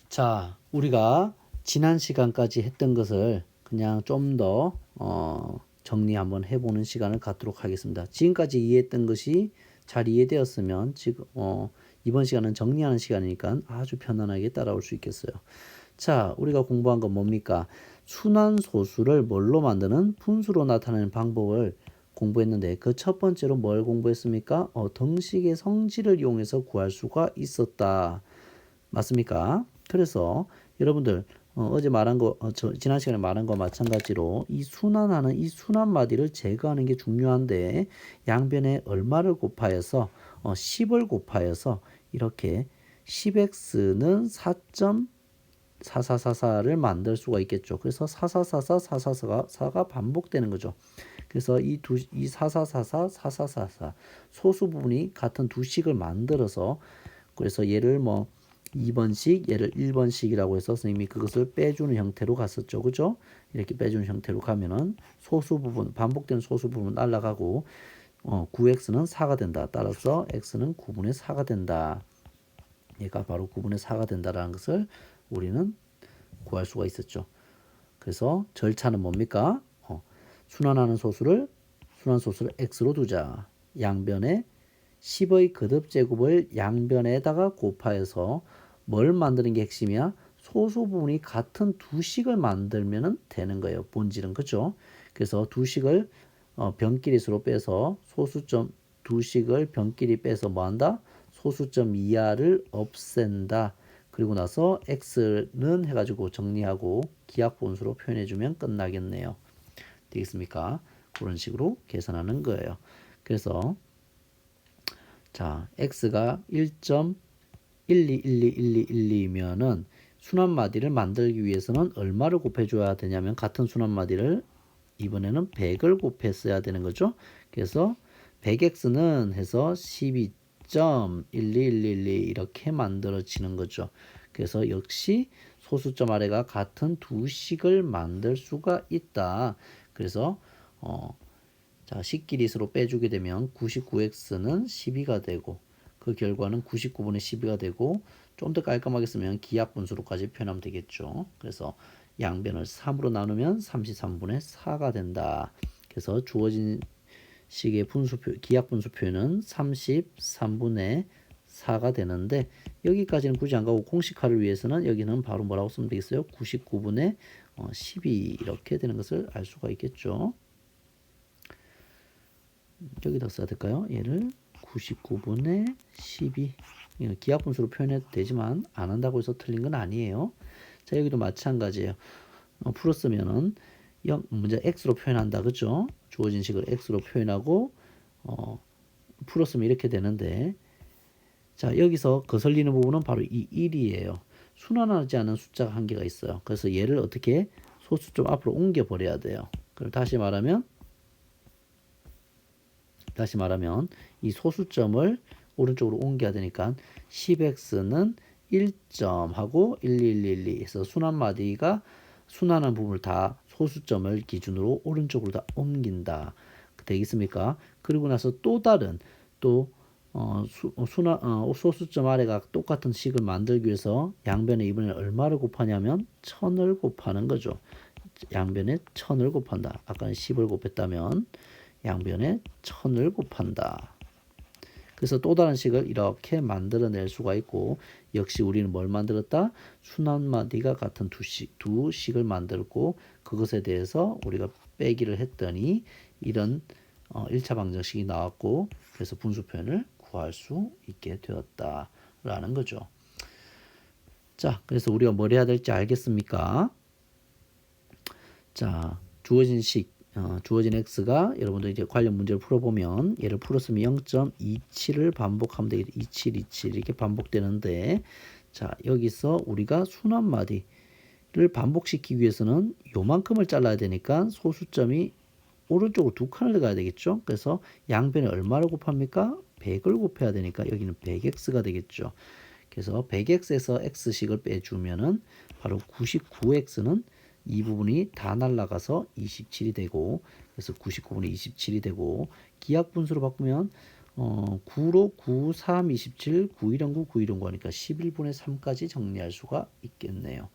자, 우리가 지난 시간까지 했던 것을 그냥 좀 더 정리 한번 해보는 시간을 갖도록 하겠습니다. 지금까지 이해했던 것이 잘 이해되었으면 지금 이번 시간은 정리하는 시간이니까 아주 편안하게 따라올 수 있겠어요. 자, 우리가 공부한 건 뭡니까? 순환소수를 뭘로 만드는 분수로 나타내는 방법을 공부했는데 그 첫 번째로 뭘 공부했습니까? 등식의 성질을 이용해서 구할 수가 있었다. 맞습니까? 그래서 여러분들 어제 말한 거 지난 시간에 말한 거 마찬가지로 이 순환하는 이 순환마디를 제거하는 게 중요한데 양변에 얼마를 곱하여서 10을 곱하여서 이렇게 10x는 4.4444를 만들 수가 있겠죠. 그래서 4444가 반복되는 거죠. 그래서 이 4444, 4444 소수 부분이 같은 두 식을 만들어서 그래서 얘를 2번씩 얘를 1번씩이라고 해서 선생님이 그것을 빼주는 형태로 갔었죠. 그죠? 이렇게 빼주는 형태로 가면은 소수 부분, 반복되는 소수 부분 날라가고 9x는 4가 된다. 따라서 x는 9분의 4가 된다. 얘가 바로 9분의 4가 된다라는 것을 우리는 구할 수가 있었죠. 그래서 절차는 뭡니까? 순환하는 소수를 x로 두자. 양변에 10의 거듭제곱을 양변에다가 곱하여서 뭘 만드는 게 핵심이야? 소수 부분이 같은 두 식을 만들면 되는 거예요. 본질은. 그죠? 그래서 두 식을 변끼리수로 빼서 소수점 두 식을 변끼리 빼서 뭐 한다? 소수점 이하를 없앤다. 그리고 나서 x는 해가지고 정리하고 기하분수로 표현해주면 끝나겠네요. 되겠습니까? 그런 식으로 계산하는 거예요. 그래서 자, x가 1.12121212면은 순환마디를 만들기 위해서는 얼마를 곱해줘야 되냐면 같은 순환마디를 이번에는 100을 곱했어야 되는 거죠. 그래서 100x는 해서 12.12112 이렇게 만들어지는 거죠. 그래서 역시 소수점 아래가 같은 두 식을 만들 수가 있다. 그래서 자, 식기리수로 빼주게 되면 99x는 12가 되고 그 결과는 99분의 12가 되고 좀 더 깔끔하게 쓰면 기하분수로까지 표현하면 되겠죠. 그래서 양변을 3으로 나누면 33분의 4가 된다. 그래서 주어진 식의 분수표, 기하분수 표현은 33분의 4가 되는데 여기까지는 굳이 안 가고 공식화를 위해서는 여기는 바로 뭐라고 쓰면 되겠어요? 99분의 12 이렇게 되는 것을 알 수가 있겠죠. 여기다 써야 될까요? 얘를 99분의 12 기하분수로 표현해도 되지만 안 한다고 해서 틀린 건 아니에요. 자, 여기도 마찬가지예요. 풀었으면은 먼저 x로 표현한다. 그죠? 주어진 식을 x로 표현하고 풀었으면 이렇게 되는데 자, 여기서 거슬리는 부분은 바로 이 1이에요. 순환하지 않은 숫자가 한 개가 있어요. 그래서 얘를 어떻게 소수점 앞으로 옮겨 버려야 돼요. 그럼 다시 말하면 이 소수점을 오른쪽으로 옮겨야 되니까 10x는 1점 하고 1112 해서 순환마디가 순환한 부분을 다 소수점을 기준으로 오른쪽으로 다 옮긴다. 되겠습니까? 그리고 나서 또 다른 소수점 아래가 똑같은 식을 만들기 위해서 양변에 이번에 얼마를 곱하냐면 1000을 곱하는 거죠. 양변에 1000을 곱한다. 아까는 10을 곱했다면 양변에 1000을 곱한다. 그래서 또 다른 식을 이렇게 만들어낼 수가 있고 역시 우리는 뭘 만들었다? 순환마디가 같은 두 식을 만들고 그것에 대해서 우리가 빼기를 했더니 이런 1차 방정식이 나왔고 그래서 분수 표현을 구할 수 있게 되었다라는 거죠. 자, 그래서 우리가 뭘 해야 될지 알겠습니까? 자, 주어진 x가 여러분들 이제 관련 문제를 풀어보면 얘를 풀었으면 0.27을 반복하면 되겠죠. 27, 27 이렇게 반복되는데 자, 여기서 우리가 순환마디를 반복시키기 위해서는 요만큼을 잘라야 되니까 소수점이 오른쪽으로 두 칸을 가야 되겠죠. 그래서 양변에 얼마를 곱합니까? 100을 곱해야 되니까 여기는 100x가 되겠죠. 그래서 100x에서 x식을 빼주면은 바로 99x는 이 부분이 다 날라가서 27이 되고 그래서 99분의 27이 되고 기하분수로 바꾸면 9로 9, 3, 27, 9, 1, 9, 9, 1, 9 하니까 11분의 3까지 정리할 수가 있겠네요.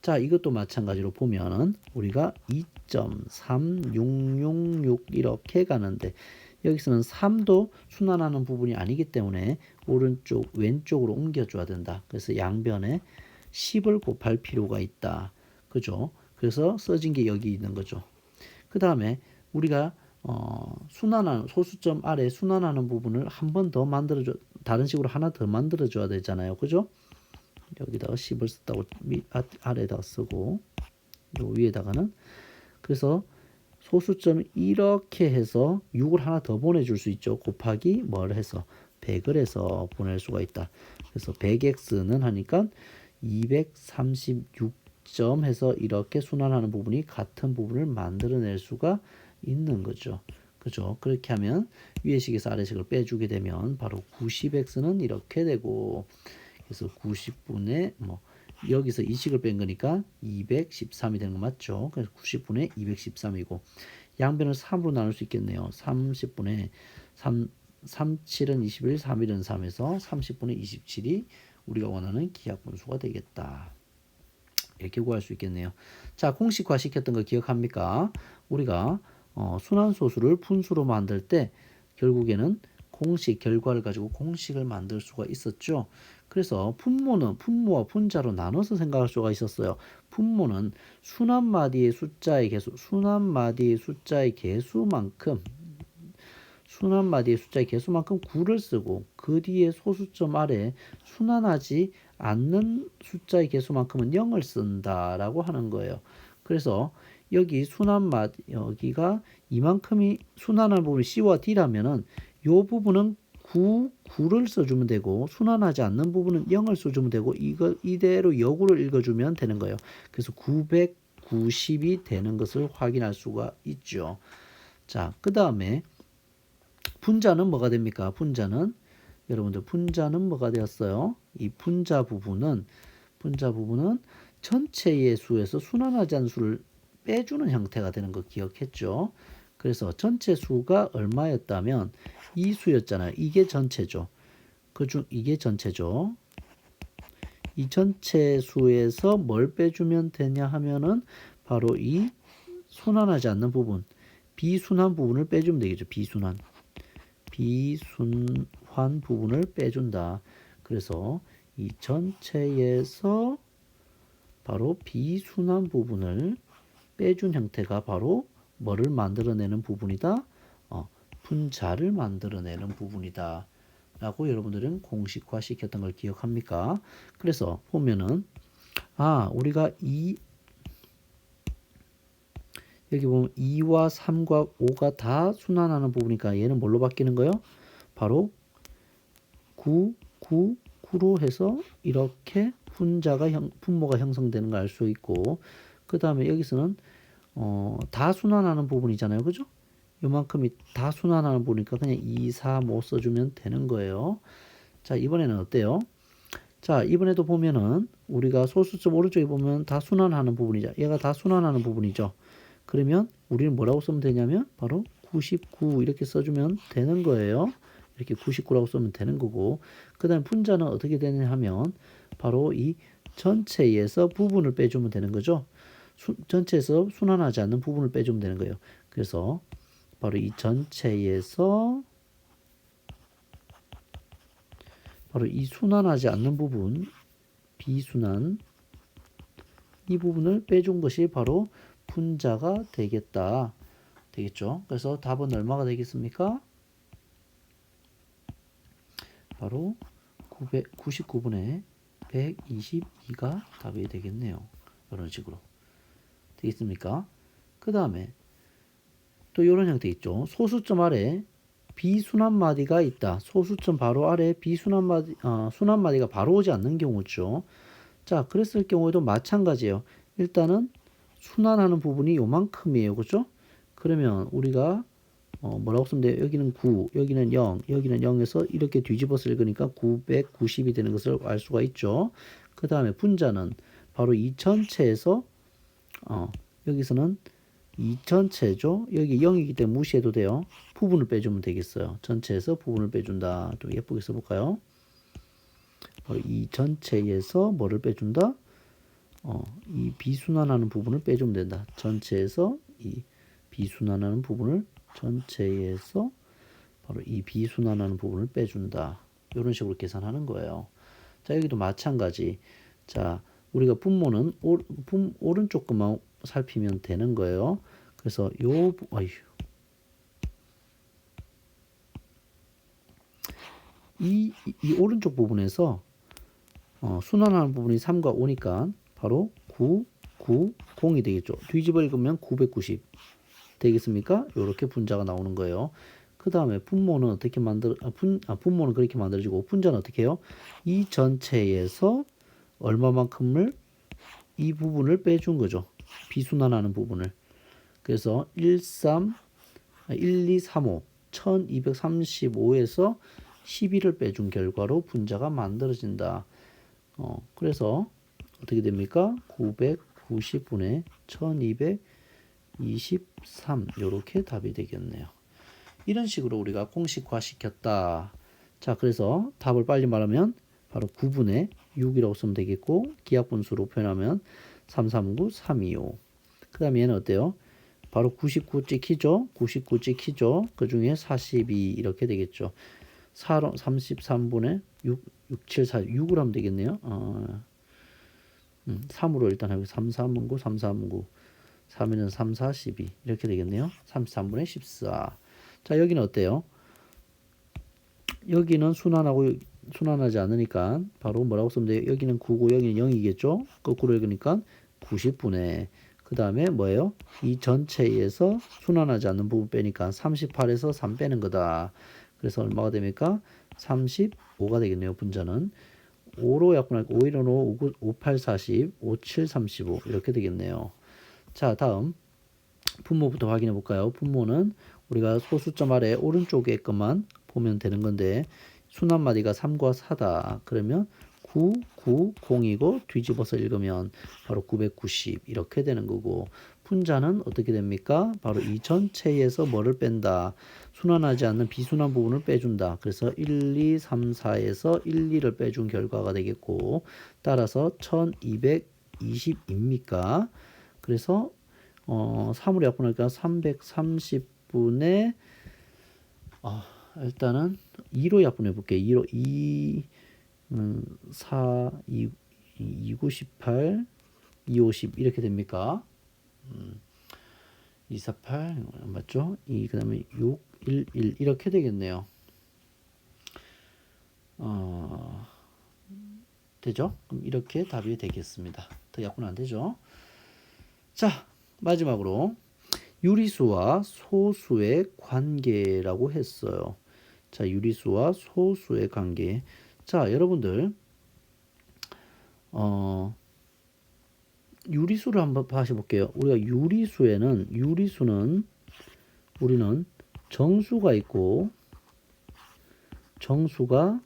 자, 이것도 마찬가지로 보면은 우리가 2.3666 이렇게 가는데 여기서는 3도 순환하는 부분이 아니기 때문에 오른쪽 왼쪽으로 옮겨줘야 된다. 그래서 양변에 10을 곱할 필요가 있다. 그죠? 그래서 써진 게 여기 있는 거죠. 그 다음에 우리가 순환하는 소수점 아래 순환하는 부분을 한 번 더 만들어줘, 다른 식으로 하나 더 만들어줘야 되잖아요. 그죠? 여기다가 10을 썼다고 아래에다가 쓰고 요 위에다가는 그래서 소수점 이렇게 해서 6을 하나 더 보내줄 수 있죠. 곱하기 뭘 해서 100을 해서 보낼 수가 있다. 그래서 100x는 하니까 236점 해서 이렇게 순환하는 부분이 같은 부분을 만들어낼 수가 있는 거죠. 그죠? 그렇게 하면 위의식에서 아래식을 빼주게 되면 바로 90x는 이렇게 되고 그래서 90분의 여기서 이 식을 뺀 거니까 213이 되는 거 맞죠? 그래서 90분의 213이고 양변을 3으로 나눌 수 있겠네요. 30분의 37은 21, 31은 3에서 30분의 27이 우리가 원하는 기하 분수가 되겠다. 이렇게 구할 수 있겠네요. 자, 공식화 시켰던 거 기억합니까? 우리가 순환소수를 분수로 만들 때 결국에는 공식 결과를 가지고 공식을 만들 수가 있었죠. 그래서 분모는 분모와 분자로 나눠서 생각할 수가 있었어요. 분모는 순환마디의 숫자의 개수, 순환마디의 숫자의 개수만큼 9를 쓰고 그 뒤에 소수점 아래 순환하지 않는 숫자의 개수만큼은 0을 쓴다라고 하는 거예요. 그래서 여기 여기가 이만큼이 순환하는 부분이 C와 D라면은 요 부분은 9를 써주면 되고 순환하지 않는 부분은 0을 써주면 되고 이거 이대로 역으로 읽어주면 되는 거예요. 그래서 990이 되는 것을 확인할 수가 있죠. 자, 그 다음에 분자는 뭐가 됩니까? 분자는 여러분들 분자는 뭐가 되었어요? 이 분자 부분은 전체의 수에서 순환하지 않은 수를 빼주는 형태가 되는 거 기억했죠? 그래서 전체 수가 얼마였다면 이 수였잖아요. 이게 전체죠. 그중 이게 전체죠. 이 전체 수에서 뭘 빼주면 되냐 하면은 바로 이 순환하지 않는 부분, 비순환 부분을 빼주면 되겠죠. 비순환 부분을 빼준다. 그래서 이 전체에서 바로 비순환 부분을 빼준 형태가 바로 뭐를 만들어내는 부분이다? 분자를 만들어내는 부분이다. 라고 여러분들은 공식화 시켰던 걸 기억합니까? 그래서 보면은 우리가 여기 보면 2와 3과 5가 다 순환하는 부분이니까 얘는 뭘로 바뀌는 거예요? 바로 9, 9, 9로 해서 이렇게 분모가 형성되는 걸 알 수 있고 그 다음에 여기서는 다 순환하는 부분이잖아요. 그죠? 요만큼이 다 순환하는 부분이니까 그냥 2, 3, 5 써주면 되는 거예요. 자, 이번에는 어때요? 자, 이번에도 보면은 우리가 소수점 오른쪽에 보면 다 순환하는 부분이죠. 얘가 다 순환하는 부분이죠. 그러면 우리는 뭐라고 쓰면 되냐면 바로 99 이렇게 써주면 되는 거예요. 이렇게 99라고 쓰면 되는 거고 그 다음에 분자는 어떻게 되냐 하면 바로 이 전체에서 부분을 빼주면 되는 거죠. 전체에서 순환하지 않는 부분을 빼주면 되는 거예요. 그래서 바로 이 전체에서 바로 이 순환하지 않는 부분, 비순환 이 부분을 빼준 것이 바로 분자가 되겠다. 되겠죠? 그래서 답은 얼마가 되겠습니까? 바로 99분의 122가 답이 되겠네요. 이런 식으로. 되겠습니까? 그 다음에 또 이런 형태 있죠. 소수점 아래 비순환 마디가 있다. 소수점 바로 아래 비순환 마디, 순환 마디가 바로 오지 않는 경우죠. 자, 그랬을 경우에도 마찬가지예요. 일단은 순환하는 부분이 요만큼이에요. 그죠? 그러면 우리가 뭐라고 쓰면 돼요? 여기는 9, 여기는 0, 여기는 0에서 이렇게 뒤집어서 읽으니까 990이 되는 것을 알 수가 있죠. 그 다음에 분자는 바로 이 전체에서 여기서는 이 전체죠. 여기 0이기 때문에 무시해도 돼요. 부분을 빼주면 되겠어요. 전체에서 부분을 빼준다. 또 예쁘게 써볼까요? 이 전체에서 뭐를 빼준다? 이 비순환하는 부분을 빼주면 된다. 전체에서 이 비순환하는 부분을 전체에서 바로 이 비순환하는 부분을 빼준다. 이런 식으로 계산하는 거예요. 자, 여기도 마찬가지. 자, 우리가 분모는 오른쪽 것만 살피면 되는 거예요. 그래서 이 오른쪽 부분에서 순환하는 부분이 3과 5니까 바로 9, 9, 0이 되겠죠. 뒤집어 읽으면 990 되겠습니까? 이렇게 분자가 나오는 거예요. 그 다음에 분모는 어떻게 분모는 그렇게 만들어지고 분자는 어떻게 해요? 이 전체에서 얼마만큼을 이 부분을 빼준 거죠. 비순환하는 부분을. 그래서 1235 1235에서 12를 빼준 결과로 분자가 만들어진다. 그래서 어떻게 됩니까? 990분의 1223 이렇게 답이 되겠네요. 이런 식으로 우리가 공식화 시켰다. 자, 그래서 답을 빨리 말하면 바로 9분의 6이라고 쓰면 되겠고 기하분수로 표현하면 339, 325. 그 다음에 얘는 어때요? 바로 99 찍히죠? 99 찍히죠? 그 중에 42 이렇게 되겠죠. 33분의 6, 7, 4, 6을 하면 되겠네요. 3으로 일단 하고 3, 3은 9, 3, 3은 9. 3에는 3, 4, 12 이렇게 되겠네요. 33분의 14. 자, 여기는 어때요? 여기는 순환하지 않으니까 바로 뭐라고 쓰면 돼요? 여기는 9고 여기는 0이겠죠? 거꾸로 읽으니까 90분의 그 다음에 뭐예요? 이 전체에서 순환하지 않는 부분 빼니까 38에서 3 빼는 거다. 그래서 얼마가 됩니까? 35가 되겠네요. 분자는 5로 약분할 5, 1은 5, 5, 8, 40, 5, 7, 35 이렇게 되겠네요. 자, 다음 분모부터 확인해 볼까요? 분모는 우리가 소수점 아래 오른쪽에 것만 보면 되는 건데 순환마디가 3과 4다. 그러면 9, 9, 0이고 뒤집어서 읽으면 바로 990 이렇게 되는 거고 분자는 어떻게 됩니까? 바로 이 전체에서 뭐를 뺀다? 순환하지 않는 비순환 부분을 빼준다. 그래서 1, 2, 3, 4에서 1, 2를 빼준 결과가 되겠고 따라서 1220입니까? 그래서 3으로 약분하니까 330분의 일단은 2로 약분해 볼게요. 2로 4, 2, 9, 18, 2, 50 이렇게 됩니까? 2, 4, 8 맞죠? 그 다음에 6, 1, 1 이렇게 되겠네요. 되죠? 그럼 이렇게 답이 되겠습니다. 더 약분 안 되죠? 자, 마지막으로 유리수와 소수의 관계라고 했어요. 자, 유리수와 소수의 관계. 자, 여러분들 유리수를 한번 다시 볼게요. 우리가 유리수는 우리는 정수가 있고 정수가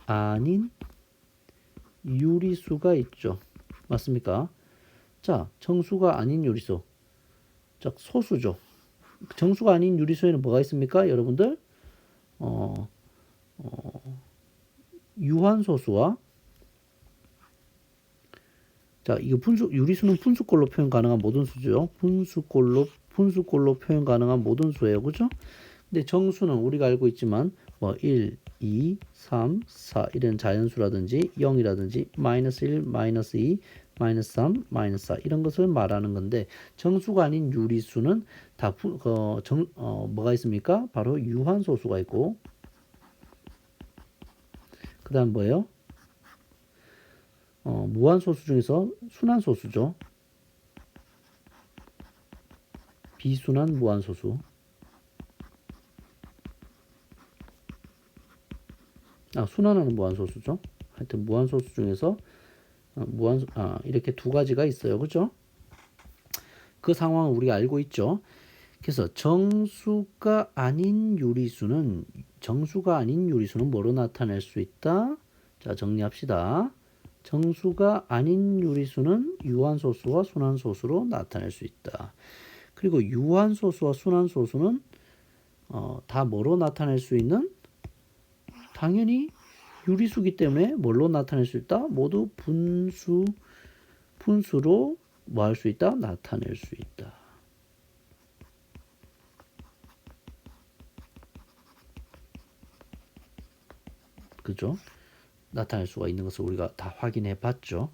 아닌 유리수가 있죠. 맞습니까? 자, 정수가 아닌 유리수. 자, 소수죠. 정수가 아닌 유리수에는 뭐가 있습니까? 여러분들 유한소수와 자, 이거 유리수는 분수꼴로 표현 가능한 모든 수죠. 분수꼴로 표현 가능한 모든 수예요. 그죠? 근데 정수는 우리가 알고 있지만 뭐 1, 2, 3, 4 이런 자연수라든지 0이라든지 마이너스 1, 마이너스 2, 마이너스 3, 마이너스 4 이런 것을 말하는 건데 정수가 아닌 유리수는 다 뭐가 있습니까? 바로 유한소수가 있고 그 다음 뭐예요? 무한소수 중에서 순환소수죠. 비순환 무한소수. 순환하는 무한소수죠. 하여튼 무한소수 중에서 이렇게 두 가지가 있어요. 그죠? 그 상황은 우리가 알고 있죠. 그래서 정수가 아닌 유리수는 뭐로 나타낼 수 있다? 자, 정리합시다. 정수가 아닌 유리수는 유한소수와 순환소수로 나타낼 수 있다. 그리고 유한소수와 순환소수는 다 뭐로 나타낼 수 있는? 당연히 유리수기 때문에 뭘로 나타낼 수 있다? 모두 분수로 뭐 할 수 있다? 나타낼 수 있다. 그죠? 나타낼 수가 있는 것을 우리가 다 확인해 봤죠.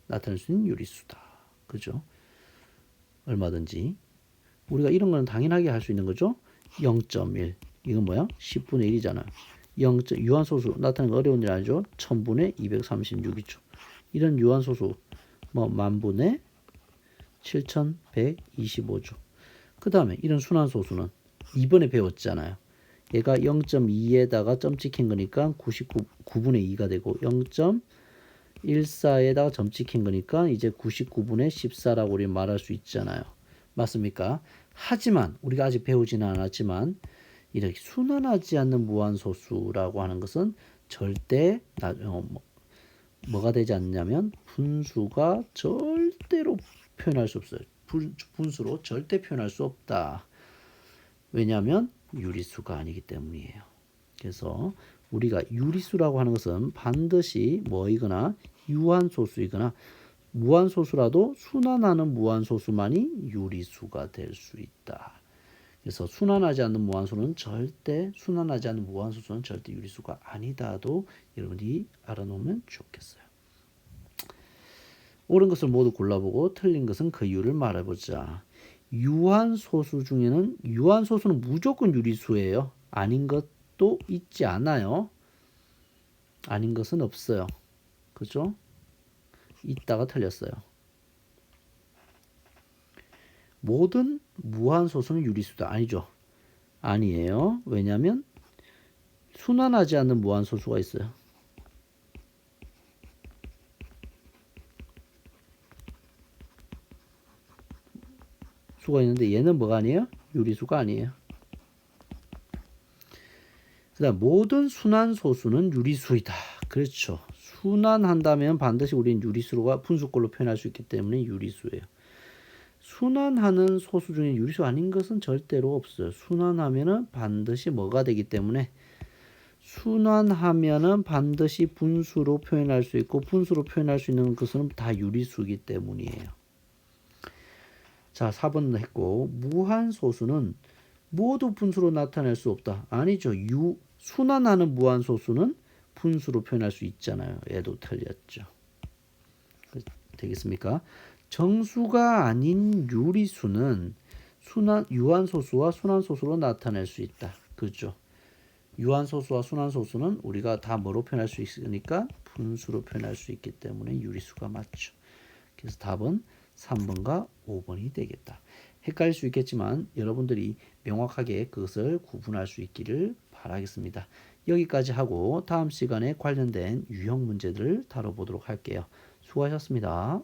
나타낼 수 있는 유리수다. 그죠? 얼마든지. 우리가 이런 거는 당연하게 할 수 있는 거죠. 0.1. 이건 뭐야? 10분의 1이잖아요. 유한소수 나타내는 거 어려운 일 아니죠? 1000분의 236이죠. 이런 유한소수 뭐 만분의 7125죠. 그 다음에 이런 순환소수는 이번에 배웠잖아요. 얘가 0.2에다가 점 찍힌 거니까 99분의 2가 되고 0.14에다가 점 찍힌 거니까 이제 99분의 14라고 우리 말할 수 있잖아요. 맞습니까? 하지만 우리가 아직 배우지는 않았지만 이렇게 순환하지 않는 무한소수라고 하는 것은 절대 뭐가 되지 않냐면 분수가 절대로 표현할 수 없어요. 분수로 절대 표현할 수 없다. 왜냐하면 유리수가 아니기 때문이에요. 그래서 우리가 유리수라고 하는 것은 반드시 뭐이거나 유한소수이거나 무한소수라도 순환하는 무한소수만이 유리수가 될 수 있다. 그래서 순환하지 않는 무한소수는 절대 유리수가 아니다도 여러분이 알아놓으면 좋겠어요. 옳은 것을 모두 골라보고 틀린 것은 그 이유를 말해보자. 유한소수 중에는 유한소수는 무조건 유리수예요. 아닌 것도 있지 않아요. 아닌 것은 없어요. 그죠? 있다가 틀렸어요. 모든 무한소수는 유리수다. 아니죠. 아니에요. 왜냐하면 순환하지 않는 무한소수가 있어요. 수가 있는데 얘는 뭐가 아니에요? 유리수가 아니에요. 그 다음 모든 순환소수는 유리수이다. 그렇죠. 순환한다면 반드시 우리는 유리수가 분수꼴로 표현할 수 있기 때문에 유리수예요. 순환하는 소수 중에 유리수 아닌 것은 절대로 없어요. 순환하면은 반드시 뭐가 되기 때문에 순환하면은 반드시 분수로 표현할 수 있고 분수로 표현할 수 있는 것은 다 유리수이기 때문이에요. 자, 4번 했고 무한소수는 모두 분수로 나타낼 수 없다. 아니죠. 순환하는 무한소수는 분수로 표현할 수 있잖아요. 얘도 틀렸죠. 되겠습니까? 정수가 아닌 유리수는 유한소수와 순환소수로 나타낼 수 있다. 그렇죠. 유한소수와 순환소수는 우리가 다 뭐로 표현할 수 있으니까 분수로 표현할 수 있기 때문에 유리수가 맞죠. 그래서 답은 3번과 5번이 되겠다. 헷갈릴 수 있겠지만 여러분들이 명확하게 그것을 구분할 수 있기를 바라겠습니다. 여기까지 하고 다음 시간에 관련된 유형 문제들을 다뤄보도록 할게요. 수고하셨습니다.